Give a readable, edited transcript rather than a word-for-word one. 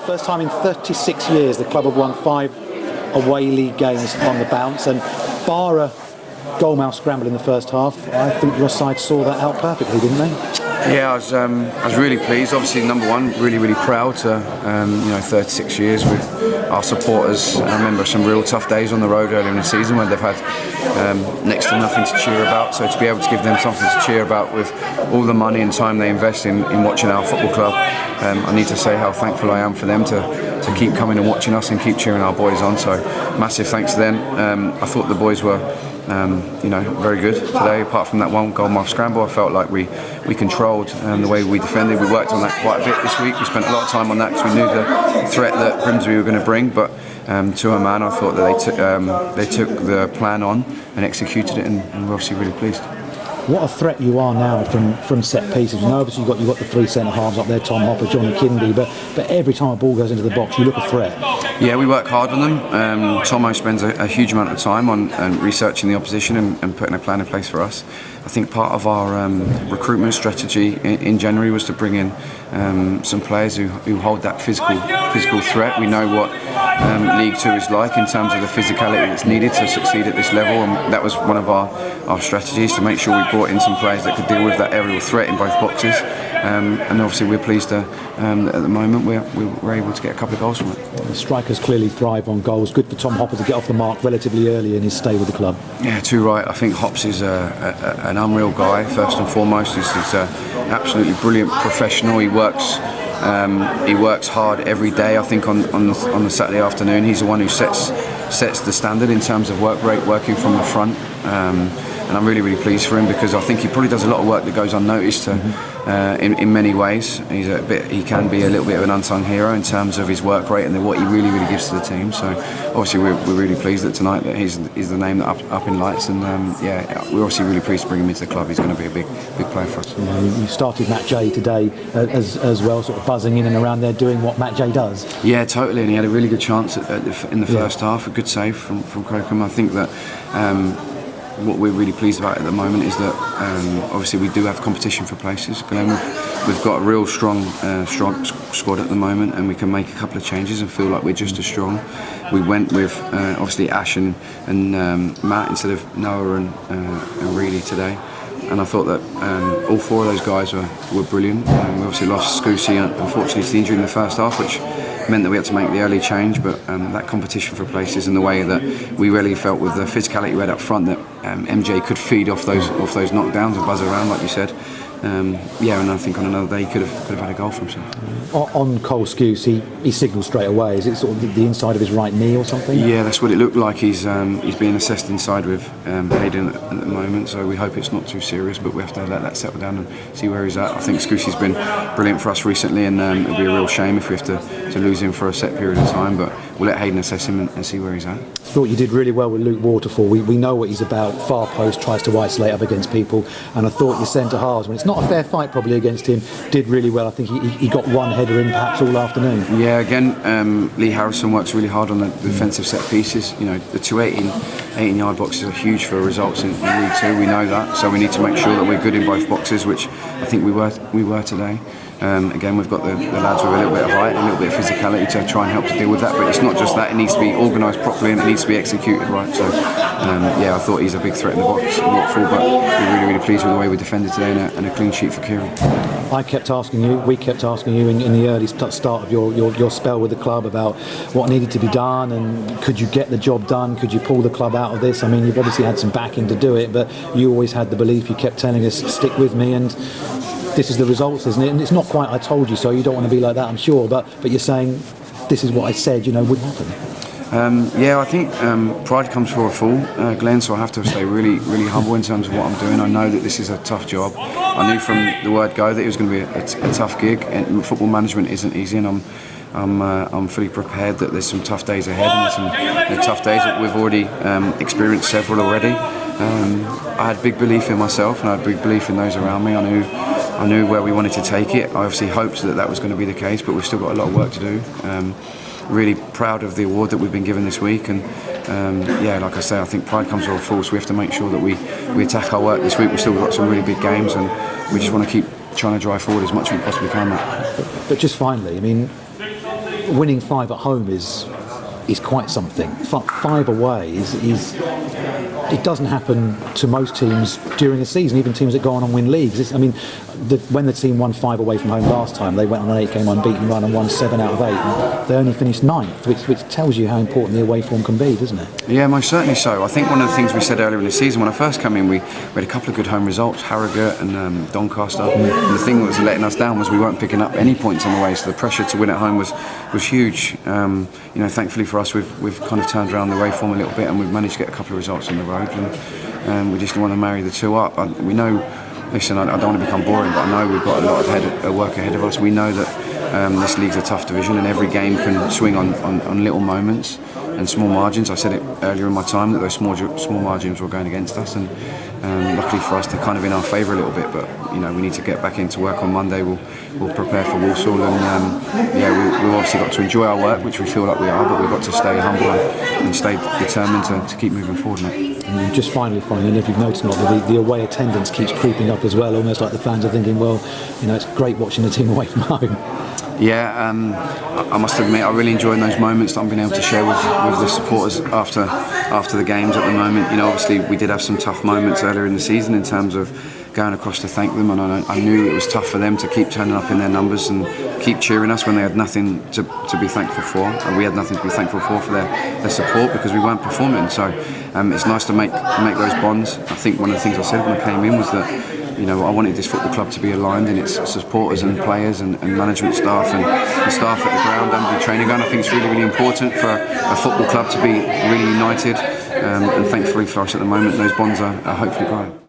First time in 36 years the club have won 5 away league games on the bounce, and bar a goalmouth scramble in the first half, I think your side saw that out perfectly, didn't they? Yeah, I was really pleased. Obviously, number one, really proud to 36 years with our supporters. I remember some real tough days on the road earlier in the season when they've had next to nothing to cheer about. So to be able to give them something to cheer about with all the money and time they invest in watching our football club, I need to say how thankful I am for them to keep coming and watching us and keep cheering our boys on. So massive thanks to them. I thought the boys were very good today. Apart from that one goalmouth scramble, I felt like we controlled the way we defended. We worked on that quite a bit this week. We spent a lot of time on that because we knew the threat that Grimsby were going to bring. But to a man, I thought that they took the plan on and executed it, and we're obviously really pleased. What a threat you are now from set pieces. You know, obviously you've got the 3 centre halves up there, Tom Hopper, John Kindi, but every time a ball goes into the box, you look a threat. Yeah, we work hard on them. Tomo spends a huge amount of time on researching the opposition and putting a plan in place for us. I think part of our recruitment strategy in January was to bring in some players who hold that physical threat. We know what League Two is like in terms of the physicality that's needed to succeed at this level, and that was one of our strategies, to make sure we brought in some players that could deal with that aerial threat in both boxes. And obviously we're pleased that at the moment we were able to get a couple of goals from it. The strikers clearly thrive on goals. Good for Tom Hopper to get off the mark relatively early in his stay with the club. Yeah, too right. I think Hops is an unreal guy, first and foremost. He's an absolutely brilliant professional. He works hard every day. I think on the Saturday afternoon, he's the one who sets the standard in terms of work rate, working from the front. And I'm really pleased for him, because I think he probably does a lot of work that goes unnoticed in many ways. He can be a little bit of an unsung hero in terms of his work rate and what he really gives to the team. So obviously we're really pleased that tonight that he's the name that up in lights, and we're obviously really pleased to bring him into the club. He's going to be a big player for us. Yeah, you started Matt J today as well, sort of buzzing in and around there doing what Matt J does. Yeah, totally, and he had a really good chance in the first half, a good save from Crocombe. I think that what we're really pleased about at the moment is that obviously we do have competition for places. Glenn, we've got a real strong squad at the moment, and we can make a couple of changes and feel like we're just as strong. We went with obviously Ash and Matt instead of Noah and Reedy today, and I thought that all 4 of those guys were brilliant. We obviously lost Scusi unfortunately to the injury in the first half, which meant that we had to make the early change, but that competition for places and the way that we really felt with the physicality we had up front, that MJ could feed off those knockdowns and buzz around, like you said. And I think on another day he could have had a goal for himself. On Cole Skuse, he signalled straight away. Is it sort of the inside of his right knee or something? Yeah, that's what it looked like. He's being assessed inside with Hayden at the moment, so we hope it's not too serious, but we have to let that settle down and see where he's at. I think Scusi's been brilliant for us recently, and it'll be a real shame if we have to lose him for a set period of time, but we'll let Hayden assess him and see where he's at. Thought you did really well with Luke Waterfall. We know what he's about. Far post, tries to isolate up against people, and I thought your centre halves, when it's not a fair fight probably against him, did really well. I think he got one header in perhaps all afternoon. Yeah, again, Lee Harrison works really hard on the defensive set pieces. You know, the 2 18-yard boxes are huge for results in League Two. We know that, so we need to make sure that we're good in both boxes, which I think we were today. Again, we've got the lads with a little bit of height and a little bit of physicality to try and help to deal with that, but it's not just that, it needs to be organised properly and it needs to be executed right. So I thought he's a big threat in the box, but we're really pleased with the way we defended today, and a clean sheet for Kieran. We kept asking you in the early start of your spell with the club about what needed to be done, and could you get the job done, could you pull the club out of this? I mean, you've obviously had some backing to do it, but you always had the belief, you kept telling us, stick with me, and this is the results, isn't it? And it's not quite I told you so, you don't want to be like that, I'm sure, but you're saying this is what I said, would happen. I think pride comes before a fall, Glenn, so I have to stay really humble in terms of what I'm doing. I know that this is a tough job. I knew from the word go that it was going to be a tough gig, and football management isn't easy, and I'm fully prepared that there's some tough days ahead, and there's some tough days that we've already experienced several already. I had big belief in myself, and I had big belief in those around me. I knew where we wanted to take it. I obviously hoped that was going to be the case, but we've still got a lot of work to do. Really proud of the award that we've been given this week, and like I say, I think pride comes all full, so we have to make sure that we attack our work this week. We've still got some really big games, and we just want to keep trying to drive forward as much as we possibly can. But just finally, I mean, winning 5 at home is quite something. 5 away is it doesn't happen to most teams during a season, even teams that go on and win leagues. When the team won 5 away from home last time, they went on an 8-game unbeaten run and won 7 out of 8. And they only finished 9th, which tells you how important the away form can be, doesn't it? Yeah, most certainly so. I think one of the things we said earlier in the season, when I first came in, we had a couple of good home results, Harrogate and Doncaster. And the thing that was letting us down was we weren't picking up any points on the way, so the pressure to win at home was huge. Thankfully for us, we've kind of turned around the away form a little bit, and we've managed to get a couple of results on the road. And we just want to marry the two up. We know. Listen, I don't want to become boring, but I know we've got a lot of work ahead of us. We know that this league's a tough division, and every game can swing on little moments and small margins. I said it earlier in my time that those small margins were going against us, and luckily for us, they're kind of in our favour a little bit. But we need to get back into work on Monday. We'll prepare for Walsall, and we've obviously got to enjoy our work, which we feel like we are, but we've got to stay humble and stay determined to keep moving forward, mate. And just finally, if you've noticed, the away attendance keeps creeping up as well. Almost like the fans are thinking, well, it's great watching the team away from home. Yeah, I must admit I really enjoy those moments that I'm being able to share with the supporters after the games at the moment. Obviously we did have some tough moments earlier in the season in terms of going across to thank them, and I knew it was tough for them to keep turning up in their numbers and keep cheering us when they had nothing to be thankful for, and we had nothing to be thankful for their support because we weren't performing. So it's nice to make those bonds. I think one of the things I said when I came in was that I wanted this football club to be aligned in its supporters and players and management staff and staff at the ground and the training ground. I think it's really, really important for a football club to be really united, and thankfully for us at the moment those bonds are hopefully growing.